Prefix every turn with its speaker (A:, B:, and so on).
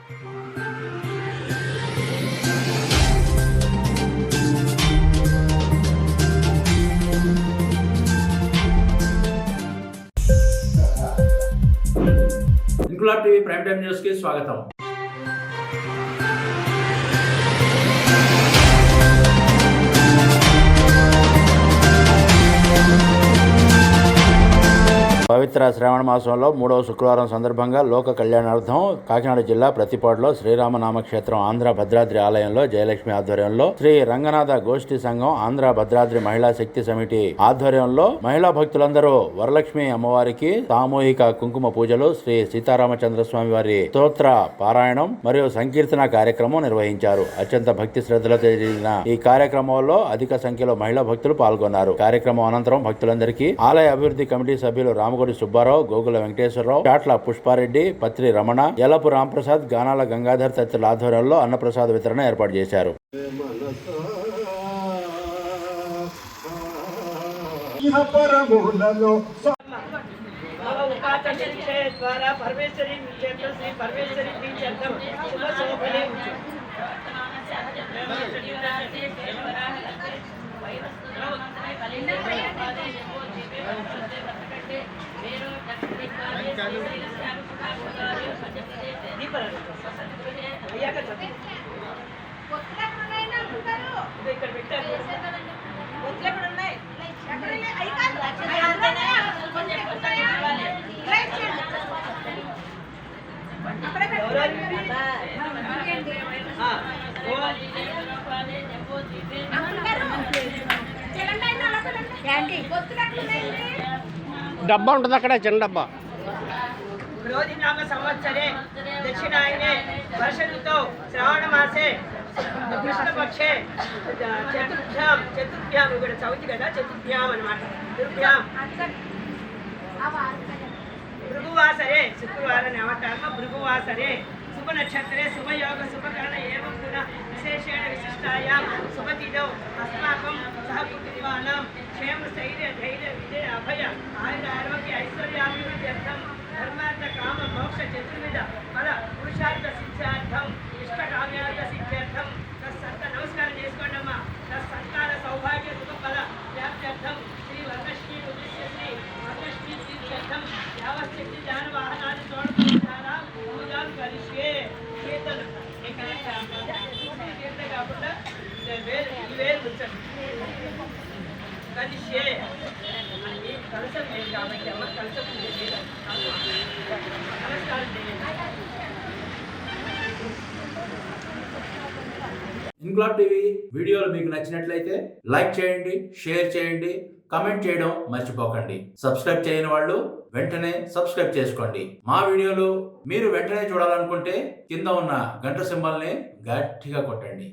A: Inquilab TV prime time news కి స్వాగతం. పవిత్ర శ్రావణ మాసంలో 3వ శుక్రవారం సందర్భంగా లోక కళ్యాణార్థం కాకినాడ జిల్లా ప్రతిపాడులో శ్రీరామనామ క్షేత్రం ఆంధ్ర భద్రాద్రి ఆలయంలో జయలక్ష్మి ఆధ్వర్యంలో శ్రీ రంగనాథ గోష్ఠి సంఘం ఆంధ్ర భద్రాద్రి మహిళా శక్తి సమితి ఆధ్వర్యంలో మహిళా భక్తులందరూ వరలక్ష్మి అమ్మవారికి సామూహిక కుంకుమ పూజలు, శ్రీ సీతారామచంద్ర స్వామి వారి స్తోత్ర పారాయణం మరియు సంకీర్తన కార్యక్రమం నిర్వహించారు. అత్యంత భక్తి శ్రద్ధలతో జరిగిన ఈ కార్యక్రమంలో అధిక సంఖ్యలో మహిళా భక్తులు పాల్గొన్నారు. కార్యక్రమం అనంతరం భక్తులందరికీ ఆలయ అభివృద్ధి కమిటీ సభ్యులు రామగుడి సుబ్బారావు, గోగుల వెంకటేశ్వరరావు, చాట్ల పుష్పారెడ్డి, పత్రి రమణ, యలపు రాంప్రసాద్, గానాల గంగాధర్ తదితరుల ఆధ్వర్యంలో అన్నప్రసాద వితరణ ఏర్పాటు చేశారు.
B: డబ్బా ఉంటుంది అక్కడ, చిన్న డబ్బా.
C: క్రోధినామ సంవత్సరే దక్షిణాయనే వర్ష ఋతో శ్రావణ మాసే కృష్ణపక్షే చతుర్థ్యాం ఇక్కడ చవితి కదా, చతుర్థ్యాం అనమాట. భృగువాసరే శుక్రవారం అవతారమ భృగువాసరే శుభ నక్షత్రే శుభయోగ శుభకరణ ఏవం గుణ విశేషేణ విశిష్టాయాం శుభతిథౌ అస్మాకం సహ కుటుంబానాం క్షేమ స్థైర్య ధైర్య విజయ అభయ ఆయుర ఆరోగ్య ఐశ్వర్యాభివృద్ధ్యర్థం ధర్మార్థ కామ మోక్ష చతుర్విధ ఫల పురుషార్థ సిద్ధ్యార్థం ఇష్టకామ్యార్థ సిద్ధ్యర్థం తత్సంత నమస్కారం చేసుకోండి అమ్మా. తత్సంతాన సౌభాగ్య సుఖఫల వ్యాప్త్యర్థం శ్రీ వరలక్ష్మీ ఉద్దేశ్యశ్రీ వరలక్ష్మీ సిద్ధ్యర్థం యావశక్తి జ్ఞాన వాహనాన్ని తోడుకుంటారా పూజలు కలిసే కీర్తన కీర్తన కాకుండా వేరు ఉంచండి కలిసే కలసం లేదు కాబట్టి అమ్మ కలసం నమస్కారం చేయండి.
A: ఇంక్లాబ్ టీవీ వీడియోలు మీకు నచ్చినట్లయితే లైక్ చేయండి, షేర్ చేయండి, కమెంట్ చేయడం మర్చిపోకండి. సబ్స్క్రైబ్ చేయని వాళ్ళు వెంటనే సబ్స్క్రైబ్ చేసుకోండి. మా వీడియోలు మీరు వెంటనే చూడాలనుకుంటే కింద ఉన్న గంట సింబల్ని గట్టిగా కొట్టండి.